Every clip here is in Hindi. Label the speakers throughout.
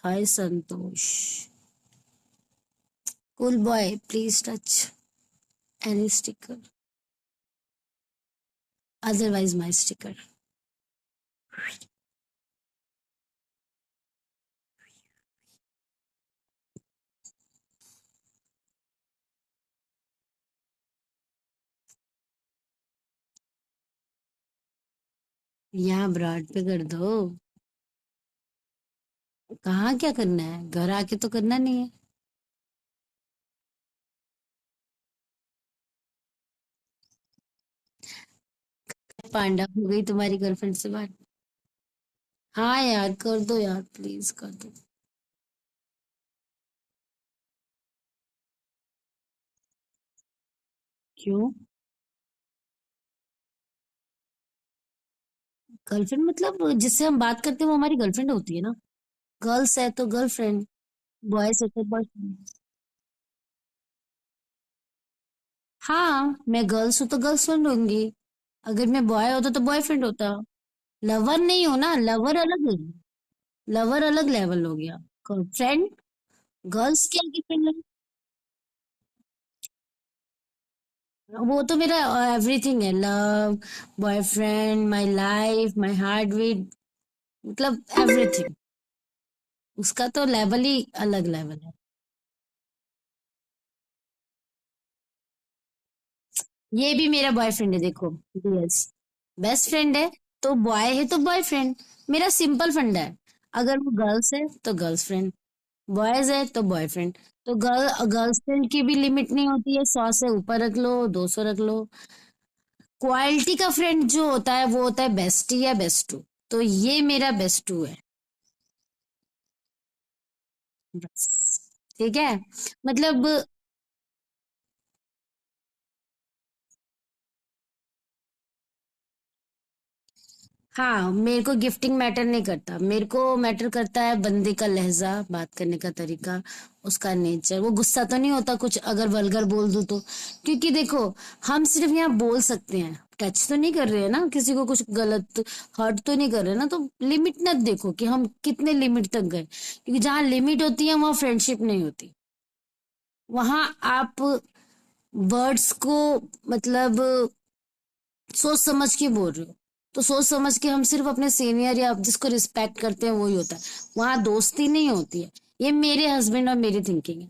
Speaker 1: Hi Santosh. Cool boy, please touch any sticker, otherwise my sticker. यहाँ ब्रॉड पे कर दो। कहाँ क्या करना है, घर आके तो करना नहीं है। पांडा, हो गई तुम्हारी गर्लफ्रेंड से बात? हाँ यार, कर दो यार, प्लीज कर दो। क्यों? गर्लफ्रेंड मतलब जिससे हम बात करते हैं वो हमारी गर्लफ्रेंड होती है ना। गर्ल्स है तो गर्लफ्रेंड, बॉयज है तो बॉयफ्रेंड। हाँ, मैं गर्ल्स हूँ तो गर्लफ्रेंड होंगी, अगर मैं बॉय होता तो बॉयफ्रेंड होता। लवर नहीं हो ना, लवर अलग है। लवर अलग लेवल हो गया। फ्रेंड, गर्ल्स क्या डिपेंड है। वो तो मेरा एवरीथिंग है, love, boyfriend, my life, my heart beat, मतलब एवरीथिंग। उसका तो लेवल ही अलग लेवल है। ये भी मेरा बॉयफ्रेंड है, देखो। यस, बेस्ट फ्रेंड है तो बॉय है तो बॉयफ्रेंड। मेरा सिंपल फंडा है। अगर वो गर्ल्स है तो गर्ल्स फ्रेंड, बॉयज है तो बॉयफ्रेंड। तो गर्लफ्रेंड की भी लिमिट नहीं होती है, 100 से ऊपर रख लो, 200 रख लो। क्वालिटी का फ्रेंड जो होता है वो होता है बेस्टी या बेस्टू। तो ये मेरा बेस्टू है। बस, ठीक है। मतलब हाँ, मेरे को गिफ्टिंग मैटर नहीं करता, मेरे को मैटर करता है बंदे का लहजा, बात करने का तरीका, उसका नेचर। वो गुस्सा तो नहीं होता कुछ अगर वल्गर बोल दूं तो। क्योंकि देखो, हम सिर्फ यहाँ बोल सकते हैं, टच तो नहीं कर रहे हैं ना, किसी को कुछ गलत हर्ट तो नहीं कर रहे ना। तो लिमिट मत देखो कि हम कितने लिमिट तक गए, क्योंकि जहाँ लिमिट होती है वहां फ्रेंडशिप नहीं होती। वहां आप वर्ड्स को, मतलब सोच समझ के बोल रहे हो। तो सोच समझ के हम सिर्फ अपने सीनियर या जिसको रिस्पेक्ट करते हैं वही होता है। वहां दोस्ती नहीं होती है। ये मेरे हस्बैंड और मेरी थिंकिंग है।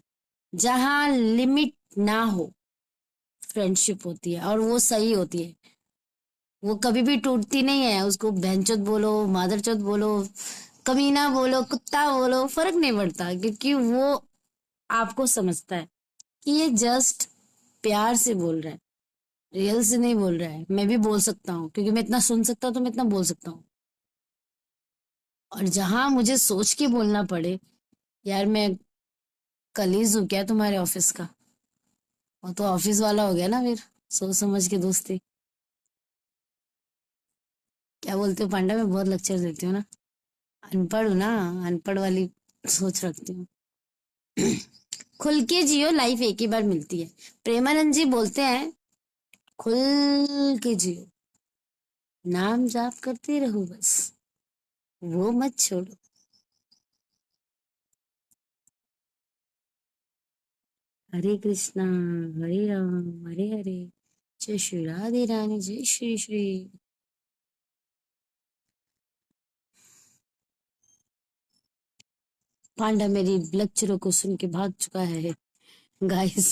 Speaker 1: जहां लिमिट ना हो, फ्रेंडशिप होती है और वो सही होती है। वो कभी भी टूटती नहीं है। उसको बहनचोद बोलो, मादरचोद बोलो, कमीना बोलो, कुत्ता बोलो, फर्क नहीं पड़ता, क्योंकि वो आपको समझता है कि ये जस्ट प्यार से बोल रहा है, रियल से नहीं बोल रहा है। मैं भी बोल सकता हूँ, क्योंकि मैं इतना सुन सकता हूँ तो मैं इतना बोल सकता हूँ। और जहां मुझे सोच के बोलना पड़े, यार मैं कलीज हूँ क्या तुम्हारे ऑफिस का? वो तो ऑफिस वाला हो गया ना फिर। सोच समझ के दोस्ती। क्या बोलते हो पांडा, मैं बहुत लेक्चर देती हूँ ना। अनपढ़ हूँ ना, अनपढ़ वाली सोच रखती हूँ। खुल के जियो, लाइफ एक ही बार मिलती है। प्रेमानंद जी बोलते हैं, खुल के जियो, नाम जाप करते रहो बस, वो मत छोड़ो। हरे कृष्णा, हरे राम, हरे हरे, जय श्री राधे रानी, जय श्री श्री। पांडा मेरी लेक्चरों को सुन के भाग चुका है गाइस।